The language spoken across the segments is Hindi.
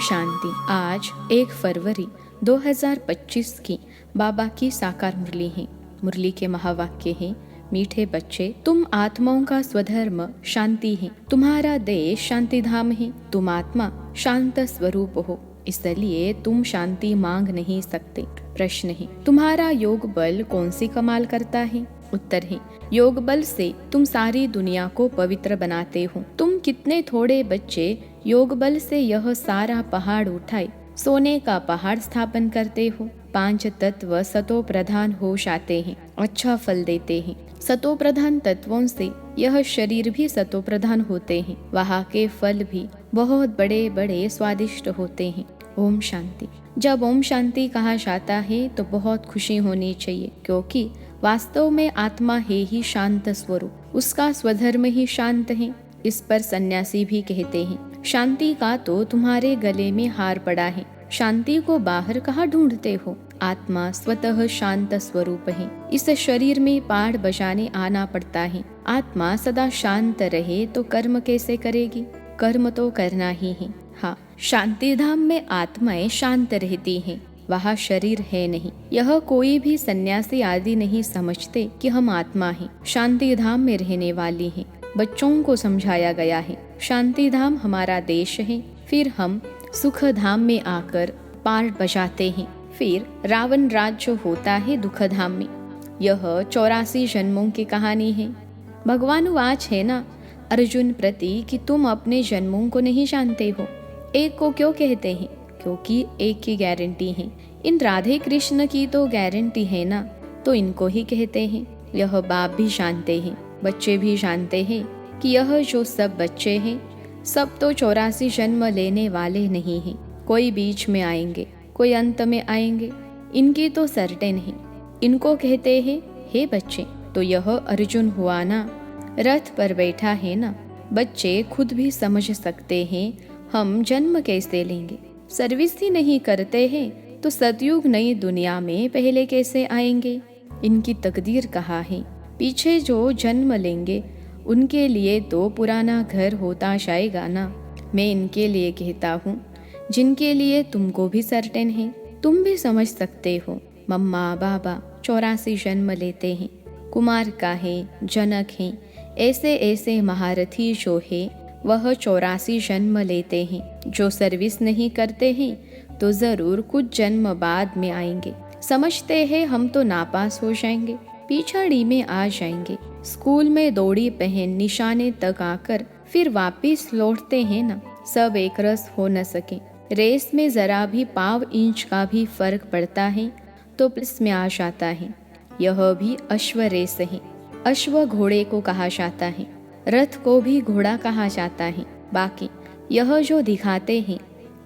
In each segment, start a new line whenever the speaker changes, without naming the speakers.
शांति। आज 1 फरवरी 2025 की बाबा की साकार मुरली है। मुरली के महावाक्य है, मीठे बच्चे, तुम आत्माओं का स्वधर्म शांति है, तुम्हारा देश शांति धाम है, तुम आत्मा शांत स्वरूप हो, इसलिए तुम शांति मांग नहीं सकते। प्रश्न है, तुम्हारा योग बल कौन सी कमाल करता है? उत्तर है, योग बल से तुम सारी दुनिया को पवित्र बनाते हो। तुम कितने थोड़े बच्चे योग बल से यह सारा पहाड़ उठाए सोने का पहाड़ स्थापन करते हो। 5 तत्व सतो प्रधान हो जाते हैं, अच्छा फल देते हैं। सतो प्रधान तत्वों से यह शरीर भी सतो प्रधान होते हैं, वहाँ के फल भी बहुत बड़े बड़े स्वादिष्ट होते हैं। ओम शांति। जब ओम शांति कहा जाता है तो बहुत खुशी होनी चाहिए, क्योंकि वास्तव में आत्मा है ही शांत स्वरूप, उसका स्वधर्म ही शांत है। इस पर सन्यासी भी कहते हैं, शांति का तो तुम्हारे गले में हार पड़ा है, शांति को बाहर कहाँ ढूंढते हो? आत्मा स्वतः शांत स्वरूप है, इस शरीर में पाठ बजाने आना पड़ता है। आत्मा सदा शांत रहे तो कर्म कैसे करेगी? कर्म तो करना ही है। हाँ, शांति धाम में आत्माएं शांत रहती हैं, वहाँ शरीर है नहीं। यह कोई भी सन्यासी आदि नहीं समझते कि हम आत्मा हैं, शांति धाम में रहने वाली हैं। बच्चों को समझाया गया है, शांति धाम हमारा देश है, फिर हम सुख धाम में आकर पाठ बजाते हैं, फिर रावण राज्य होता है दुख धाम में। यह 84 जन्मों की कहानी है। भगवान वाच है ना अर्जुन प्रति कि तुम अपने जन्मों को नहीं जानते हो। एक को क्यों कहते हैं? क्योंकि एक की गारंटी है। इन राधे कृष्ण की तो गारंटी है ना, तो इनको ही कहते हैं। यह बाप भी जानते हैं, बच्चे भी जानते हैं कि यह जो सब बच्चे हैं सब तो 84 जन्म लेने वाले नहीं हैं। कोई बीच में आएंगे, कोई अंत में आएंगे, इनकी तो सर्टेन है। इनको कहते हैं हे बच्चे। तो यह अर्जुन हुआ ना, रथ पर बैठा है ना। बच्चे खुद भी समझ सकते हैं हम जन्म कैसे लेंगे। सर्विस ही नहीं करते हैं तो सतयुग नई दुनिया में पहले कैसे आएंगे? इनकी तकदीर कहाँ है? पीछे जो जन्म लेंगे उनके लिए तो पुराना घर होता जाएगा ना। मैं इनके लिए कहता हूँ जिनके लिए तुमको भी सर्टेन है, तुम भी समझ सकते हो। मम्मा बाबा 84 जन्म लेते हैं, कुमार का है, जनक है, ऐसे ऐसे महारथी जो है वह 84 जन्म लेते हैं। जो सर्विस नहीं करते हैं तो जरूर कुछ जन्म बाद में आएंगे। समझते हैं हम तो नापास हो जाएंगे, पिछाड़ी में आ जाएंगे। स्कूल में दौड़ी पहन निशाने तक आकर फिर वापिस लौटते हैं ना। सब एक रस हो न सके। रेस में जरा भी पाव इंच का भी फर्क पड़ता है तो प्लस में आ जाता है। यह भी अश्व रेस है। अश्व घोड़े को कहा जाता है, रथ को भी घोड़ा कहा जाता है। बाकी यह जो दिखाते हैं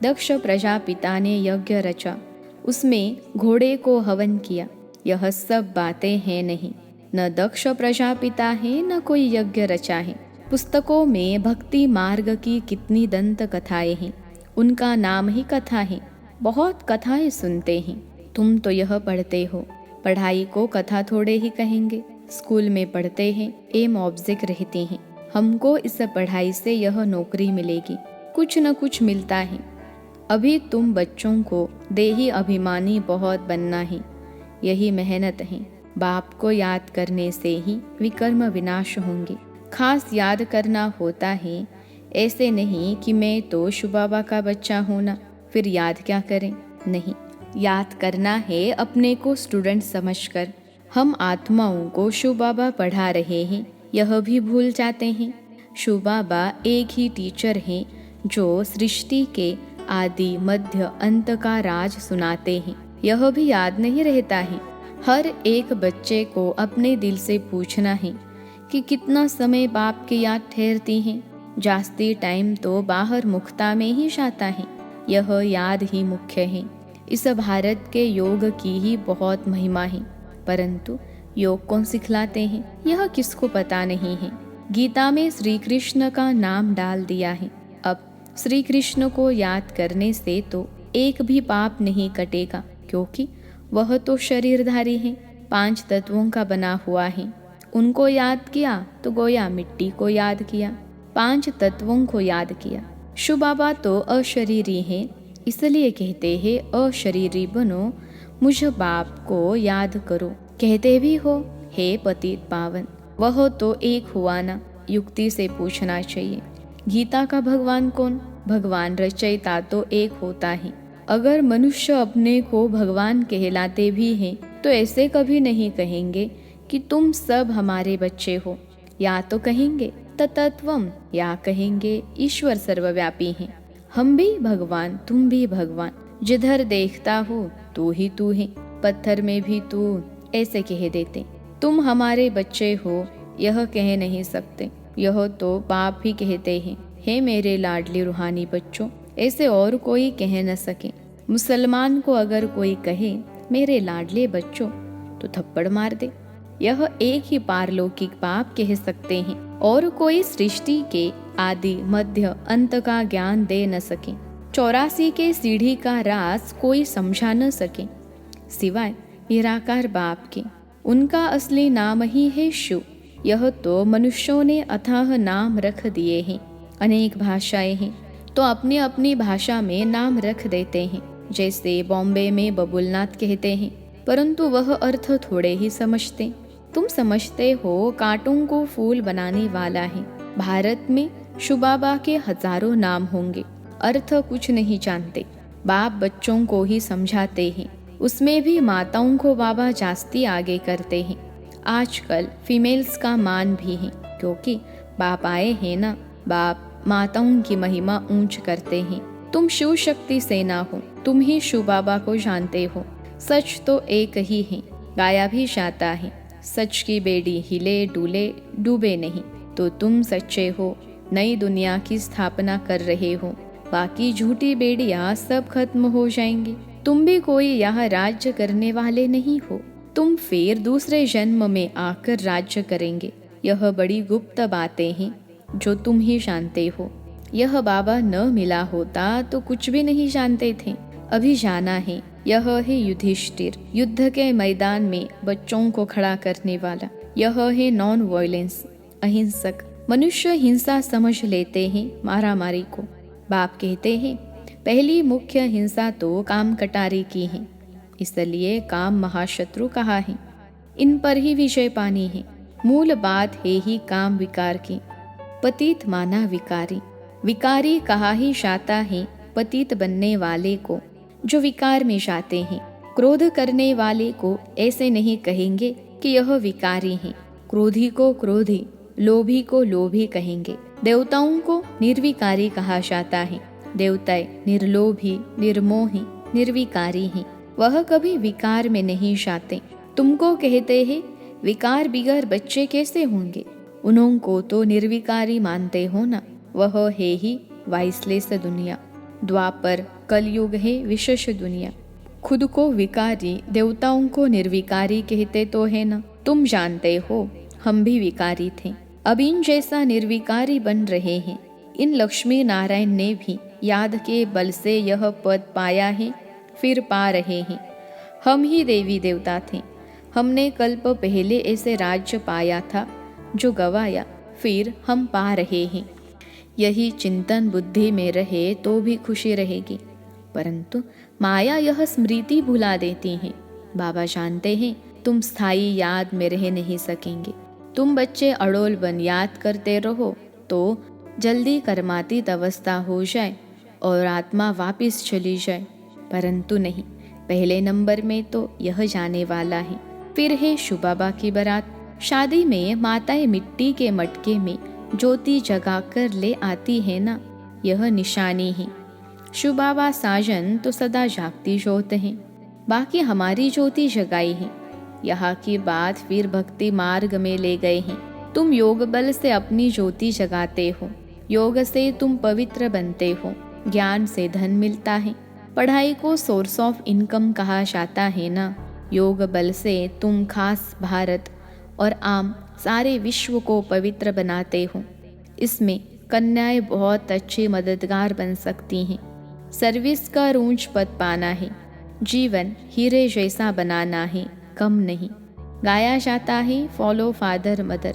दक्ष प्रजापिता ने यज्ञ रचा, उसमें घोड़े को हवन किया, यह सब बातें हैं नहीं। न दक्ष प्रजापिता है न कोई यज्ञ रचा है। पुस्तकों में भक्ति मार्ग की कितनी दंत कथाएं हैं, उनका नाम ही कथा है। बहुत कथाएं सुनते हैं। तुम तो यह पढ़ते हो, पढ़ाई को कथा थोड़े ही कहेंगे। स्कूल में पढ़ते हैं, एम ऑब्जेक्ट रहते हैं। हमको इस पढ़ाई से यह नौकरी मिलेगी, कुछ न कुछ मिलता है। अभी तुम बच्चों को देही अभिमानी बहुत बनना है, यही मेहनत है। बाप को याद करने से ही विकर्म विनाश होंगे। खास याद करना होता है, ऐसे नहीं कि मैं तो शिव बाबा का बच्चा हूँ ना, फिर याद क्या करें? नहीं, याद करना है अपने को स्टूडेंट समझकर। हम आत्माओं को शिव बाबा पढ़ा रहे हैं, यह भी भूल जाते हैं। शिव बाबा एक ही टीचर हैं जो सृष्टि के आदि मध्य अंत का राज सुनाते हैं, यह भी याद नहीं रहता है। हर एक बच्चे को अपने दिल से पूछना है कि कितना समय बाप की याद ठहरती है। जास्ती टाइम तो बाहर मुक्ता में ही जाता है, यह याद ही मुख्य है। इस भारत के योग की ही बहुत महिमा है, परंतु योग कौन सिखलाते हैं यह किसको पता नहीं है। गीता में श्री कृष्ण का नाम डाल दिया है। अब श्री कृष्ण को याद करने से तो एक भी पाप नहीं कटेगा, क्योंकि वह तो शरीरधारी है, 5 तत्वों का बना हुआ है। उनको याद किया तो गोया मिट्टी को याद किया, 5 तत्वों को याद किया। शिव बाबा तो अशरीरी है, इसलिए कहते हैं अशरीरी बनो, मुझ बाप को याद करो। कहते भी हो हे पतित पावन, वह तो एक हुआ ना, युक्ति से पूछना चाहिए। गीता का भगवान कौन? भगवान रचयिता तो एक होता है। अगर मनुष्य अपने को भगवान कहलाते भी हैं तो ऐसे कभी नहीं कहेंगे कि तुम सब हमारे बच्चे हो। या तो कहेंगे तत्त्वम, या कहेंगे ईश्वर सर्वव्यापी है, हम भी भगवान तुम भी भगवान, जिधर देखता हो तू ही तू है, पत्थर में भी तू, ऐसे कह देते। तुम हमारे बच्चे हो यह कह नहीं सकते, यह तो बाप ही कहते हैं, हे मेरे लाडले रूहानी बच्चों, ऐसे और कोई कह न सके। मुसलमान को अगर कोई कहे मेरे लाडले बच्चों तो थप्पड़ मार दे। यह एक ही पारलौकिक बाप कह सकते हैं और कोई सृष्टि के आदि मध्य अंत का ज्ञान दे न सके। 84 के सीढ़ी का राज कोई समझा न सके सिवाय निराकार बाप के। उनका असली नाम ही है शिव। यह तो मनुष्यों ने अथाह नाम रख दिए हैं। अनेक भाषाएं हैं तो अपनी अपनी भाषा में नाम रख देते हैं। जैसे बॉम्बे में बबुलनाथ कहते हैं, परंतु वह अर्थ थोड़े ही समझते। तुम समझते हो कांटों को फूल बनाने वाला है। भारत में शुबाबा के हजारों नाम होंगे, अर्थ कुछ नहीं जानते। बाप बच्चों को ही समझाते हैं, उसमें भी माताओं को बाबा जास्ती आगे करते हैं। आजकल फीमेल्स का मान भी है, क्योंकि बाप आए हैं ना। बाप माताओं की महिमा ऊंच करते हैं। तुम शिव शक्ति सेना हो, तुम ही शिव बाबा को जानते हो। सच तो एक ही है, गाया भी जाता है, सच की बेड़ी हिले डूले डूबे नहीं। तो तुम सच्चे हो, नई दुनिया की स्थापना कर रहे हो। बाकी झूठी बेड़ियां सब खत्म हो जाएंगी। तुम भी कोई यहाँ राज्य करने वाले नहीं हो, तुम फिर दूसरे जन्म में आकर राज्य करेंगे। यह बड़ी गुप्त बातें हैं जो तुम ही जानते हो। यह बाबा न मिला होता तो कुछ भी नहीं जानते थे। अभी जाना है। यह है युधिष्ठिर, युद्ध के मैदान में बच्चों को खड़ा करने वाला। यह है नॉन वायलेंस, अहिंसक। मनुष्य हिंसा समझ लेते हैं मारामारी को। बाप कहते हैं पहली मुख्य हिंसा तो काम कटारी की है, इसलिए काम महाशत्रु कहा है। इन पर ही विजय पानी है। मूल बात है ही काम विकार की। पतित माना विकारी, विकारी कहा ही जाता है पतित बनने वाले को जो विकार में जाते हैं। क्रोध करने वाले को ऐसे नहीं कहेंगे कि यह विकारी है। क्रोधी को क्रोधी, लोभी को लोभी कहेंगे। देवताओं को निर्विकारी कहा जाता है। देवताएं निर्लोभी, निर्मोही, निर्विकारी हैं। वह कभी विकार में नहीं जाते। तुमको कहते हैं विकार बिगर बच्चे कैसे होंगे? उन्हों को तो निर्विकारी मानते हो ना। वह है ही वाइसलेस दुनिया। द्वापर कलयुग है विशेष दुनिया। खुद को विकारी, देवताओं को निर्विकारी कहते तो है ना। तुम जानते हो हम भी विकारी थे, अब इन जैसा निर्विकारी बन रहे हैं। इन लक्ष्मी नारायण ने भी याद के बल से यह पद पाया है, फिर पा रहे हैं। हम ही देवी देवता थे। हमने कल्प पहले ऐसे राज्य पाया था जो गवाया, फिर हम पा रहे हैं। यही चिंतन बुद्धि में रहे तो भी खुशी रहेगी, परंतु माया यह स्मृति भुला देती है। बाबा जानते हैं तुम स्थायी याद में रह नहीं सकेंगे। तुम बच्चे अड़ोल बन याद करते रहो तो जल्दी कर्मातीत अवस्था हो जाए और आत्मा वापिस चली जाए, परंतु नहीं। पहले नंबर में तो यह जाने वाला है। फिर है शिव बाबा की बारात। शादी में माताएं मिट्टी के मटके में ज्योति जगा कर ले आती है ना, यह निशानी है। शिव बाबा साजन तो सदा जागती ज्योत है, बाकी हमारी ज्योति जगाई है। यहाँ की बात फिर भक्ति मार्ग में ले गए हैं। तुम योग बल से अपनी ज्योति जगाते हो, योग से तुम पवित्र बनते हो, ज्ञान से धन मिलता है। पढ़ाई को सोर्स ऑफ इनकम कहा जाता है ना। योग बल से तुम खास भारत और आम सारे विश्व को पवित्र बनाते हो। इसमें कन्याएं बहुत अच्छी मददगार बन सकती हैं। सर्विस का ऊंच पद पाना है, जीवन हीरे जैसा बनाना है, कम नहीं। गाया जाता है फॉलो फादर मदर,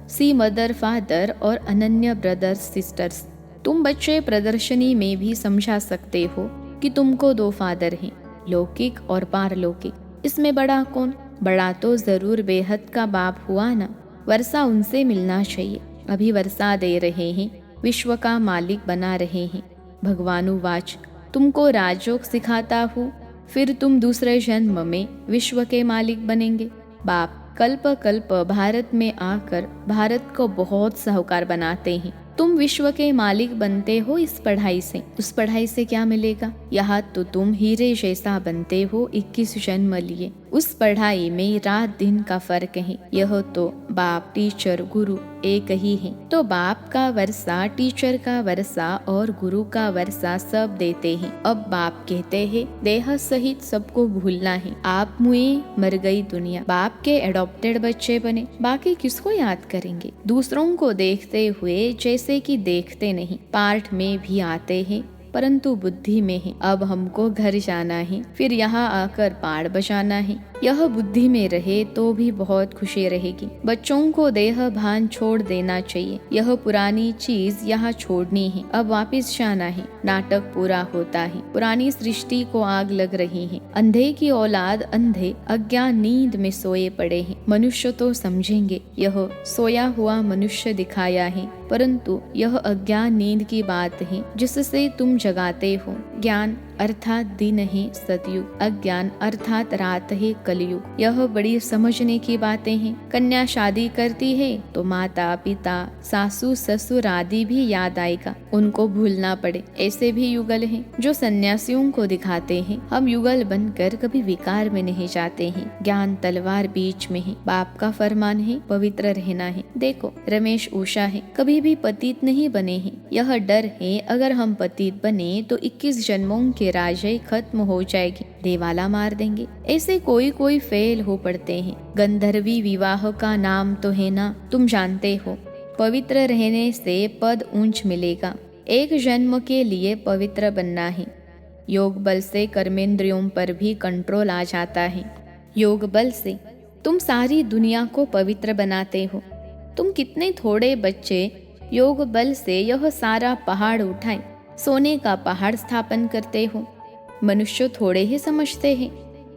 सी मदर फादर और अनन्य ब्रदर्स सिस्टर्स। तुम बच्चे प्रदर्शनी में भी समझा सकते हो कि तुमको 2 फादर हैं, लौकिक और पारलौकिक। इसमें बड़ा कौन? बड़ा तो जरूर बेहद का बाप हुआ ना। वर्षा उनसे मिलना चाहिए। अभी वर्षा दे रहे हैं, विश्व का मालिक बना रहे हैं। भगवानुवाच, तुमको राजयोग सिखाता हूँ, फिर तुम दूसरे जन्म में विश्व के मालिक बनेंगे। बाप कल्प कल्प भारत में आकर भारत को बहुत साहूकार बनाते हैं। तुम विश्व के मालिक बनते हो इस पढ़ाई से। उस पढ़ाई से क्या मिलेगा? यहाँ तो तुम हीरे जैसा बनते हो 21 जन्म लिए। उस पढ़ाई में रात दिन का फर्क है। यह तो बाप, टीचर, गुरु एक ही है। तो बाप का वर्षा, टीचर का वर्षा और गुरु का वर्षा सब देते हैं। अब बाप कहते हैं देह सहित सबको भूलना है। आप मुए, मर गई दुनिया। बाप के एडॉप्टेड बच्चे बने, बाकी किसको याद करेंगे? दूसरों को देखते हुए जैसे कि देखते नहीं। पाठ में भी आते हैं परंतु बुद्धि में है। अब हमको घर जाना है, फिर यहाँ आकर पाठ बजाना है। यह बुद्धि में रहे तो भी बहुत खुशी रहेगी। बच्चों को देह भान छोड़ देना चाहिए। यह पुरानी चीज यहाँ छोड़नी है, अब वापस जाना है। नाटक पूरा होता है, पुरानी सृष्टि को आग लग रही है। अंधे की औलाद अंधे अज्ञान नींद में सोए पड़े हैं। मनुष्य तो समझेंगे यह सोया हुआ मनुष्य दिखाया है, परंतु यह अज्ञान नींद की बात है जिससे तुम जगाते हो। ज्ञान अर्थात दिन है सतयुग, अज्ञान अर्थात रात है कलयुग। यह बड़ी समझने की बातें हैं। कन्या शादी करती है तो माता पिता सासू ससुर आदि भी याद आएगा, उनको भूलना पड़े। ऐसे भी युगल हैं जो सन्यासियों को दिखाते हैं। हम युगल बनकर कभी विकार में नहीं जाते हैं। ज्ञान तलवार बीच में है। बाप का फरमान है पवित्र रहना है। देखो रमेश उषा है, कभी भी पतित नहीं बने हैं। यह डर है अगर हम पतित बने तो 21 जन्मों के राजय खत्म हो जाएगी, देवाला मार देंगे। ऐसे कोई कोई फेल हो पड़ते हैं। गंधर्वी विवाह का नाम तो है ना, तुम जानते हो। पवित्र रहने से पद ऊंच मिलेगा। एक जन्म के लिए पवित्र बनना है। योग बल से कर्मेंद्रियों पर भी कंट्रोल आ जाता है। योग बल से तुम सारी दुनिया को पवित्र बनाते हो। तुम कितने थोड़े बच्चे योग बल से यह सारा पहाड़ उठाए, सोने का पहाड़ स्थापन करते हो। मनुष्य थोड़े ही समझते हैं।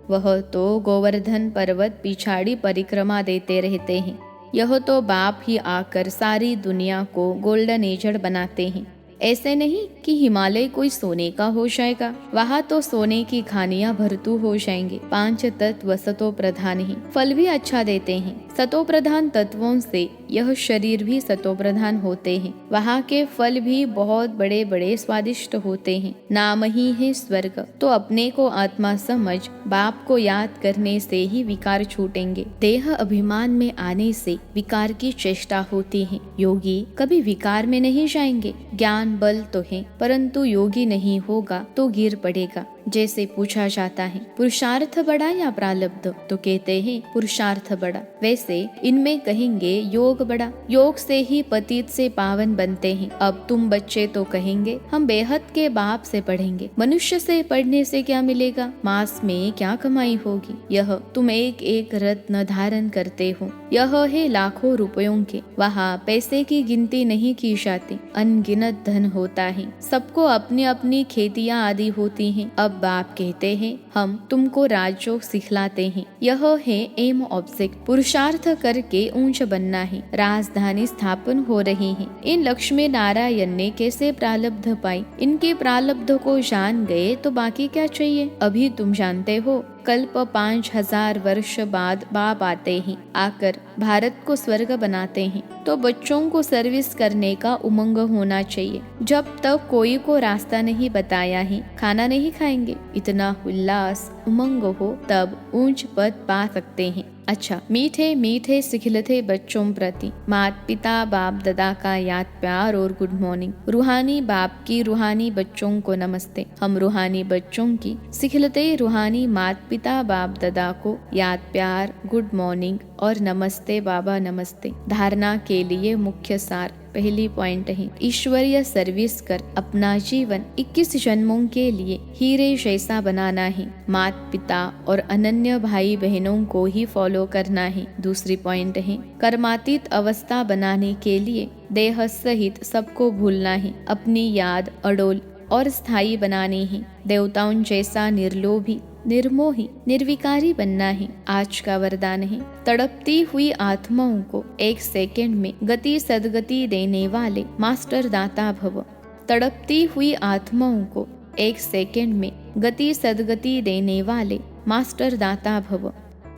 वह तो गोवर्धन पर्वत पिछाड़ी परिक्रमा देते रहते हैं। यह तो बाप ही आकर सारी दुनिया को गोल्डन एजड बनाते हैं। ऐसे नहीं कि हिमालय कोई सोने का हो जाएगा, वहाँ तो सोने की खानियां भरतू हो जाएंगे। 5 तत्व सतो प्रधान ही, फल भी अच्छा देते हैं। सतो प्रधान तत्वों से यह शरीर भी सतो प्रधान होते हैं। वहाँ के फल भी बहुत बड़े बड़े स्वादिष्ट होते हैं। नाम ही है स्वर्ग। तो अपने को आत्मा समझ बाप को याद करने से ही विकार छूटेंगे। देह अभिमान में आने से विकार की चेष्टा होती है। योगी कभी विकार में नहीं जाएंगे। ज्ञान बल तो है परंतु योगी नहीं होगा तो गिर पड़ेगा। जैसे पूछा जाता है पुरुषार्थ बड़ा या प्रारब्ध, तो कहते हैं पुरुषार्थ बड़ा। वैसे इनमें कहेंगे योग बड़ा। योग से ही पतित से पावन बनते हैं। अब तुम बच्चे तो कहेंगे हम बेहद के बाप से पढ़ेंगे। मनुष्य से पढ़ने से क्या मिलेगा? मास में क्या कमाई होगी? यह तुम एक एक रत्न धारण करते हो, यह है लाखों रुपयों के। वहाँ पैसे की गिनती नहीं की जाती, अनगिनत धन होता है। सबको अपनी अपनी खेतियाँ आदि होती हैं। अब बाप कहते हैं हम तुमको राजयोग सिखलाते हैं। यह है एम ऑब्जेक्ट। पुरुषार्थ करके ऊंच बनना है। राजधानी स्थापन हो रही है। इन लक्ष्मी नारायण ने कैसे प्रारब्ध पाई? इनके प्रारब्ध को जान गए तो बाकी क्या चाहिए? अभी तुम जानते हो कल्प 5000 वर्ष बाद बाप आते हैं, आकर भारत को स्वर्ग बनाते हैं। तो बच्चों को सर्विस करने का उमंग होना चाहिए। जब तक कोई को रास्ता नहीं बताया है, खाना नहीं खाएंगे। इतना उल्लास उमंग हो तब ऊंच पद पा सकते हैं। अच्छा, मीठे मीठे सिखलते बच्चों प्रति माता पिता बाप दादा का याद प्यार और गुड मॉर्निंग। रूहानी बाप की रूहानी बच्चों को नमस्ते। हम रूहानी बच्चों की सिखलते रूहानी माता पिता बाप दादा को याद प्यार, गुड मॉर्निंग और नमस्ते बाबा नमस्ते। धारणा के लिए मुख्य सार पहली पॉइंट है ईश्वरीय सर्विस कर अपना जीवन 21 जन्मों के लिए हीरे जैसा बनाना है। माता पिता और अनन्य भाई बहनों को ही फॉलो करना है। दूसरी पॉइंट है कर्मातीत अवस्था बनाने के लिए देह सहित सबको भूलना है। अपनी याद अडोल और स्थायी बनाने हैं। देवताओं जैसा निर्लोभी, निर्मोही, निर्विकारी बनना है आज का वरदान है। तड़पती हुई आत्माओं को एक सेकंड में गति सदगति देने वाले मास्टर दाता भव। तड़पती हुई आत्माओं को एक सेकंड में गति सदगति देने वाले मास्टर दाता भव।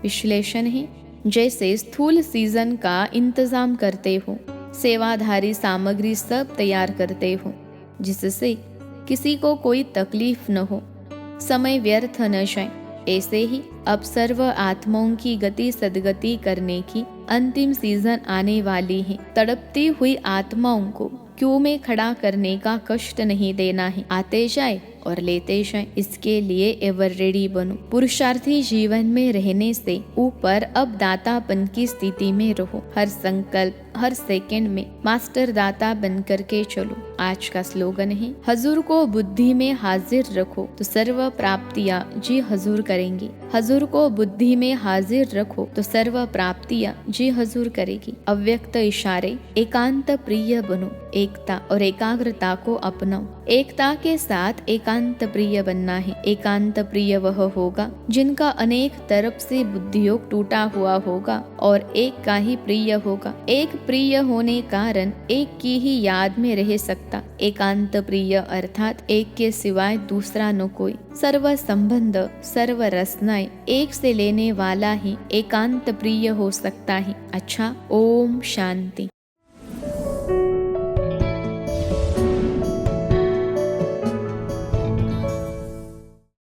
विश्लेषण है, जैसे स्थूल सीजन का इंतजाम करते हो, सेवाधारी सामग्री सब तैयार करते हो जिससे किसी को कोई तकलीफ न हो, समय व्यर्थ न जाए, ऐसे ही अब सर्व आत्माओं की गति सदगति करने की अंतिम सीजन आने वाली है। तड़पती हुई आत्माओं को क्यों में खड़ा करने का कष्ट नहीं देना है। आते जाए और लेते जाए, इसके लिए एवर रेडी बनो। पुरुषार्थी जीवन में रहने से ऊपर अब दातापन की स्थिति में रहो। हर संकल्प, हर सेकंड में मास्टर दाता बन करके चलो। आज का स्लोगन है, हजूर को बुद्धि में हाजिर रखो तो सर्व प्राप्तियां जी हजूर करेंगी। हजूर को बुद्धि में हाजिर रखो तो सर्व प्राप्तियां जी हजूर करेगी। अव्यक्त इशारे, एकांत प्रिय बनो, एकता और एकाग्रता को अपनाओ। एकता के साथ एकांत प्रिय बनना है। एकांत प्रिय वह होगा जिनका अनेक तरफ से बुद्धियोग टूटा हुआ होगा और एक का ही प्रिय होगा। एक प्रिय होने कारण एक की ही याद में रह सकता। एकांत प्रिय अर्थात एक के सिवाय दूसरा न कोई। सर्व संबंध, सर्व रसनाएं एक से लेने वाला ही एकांत प्रिय हो सकता है। अच्छा, ओम शांति।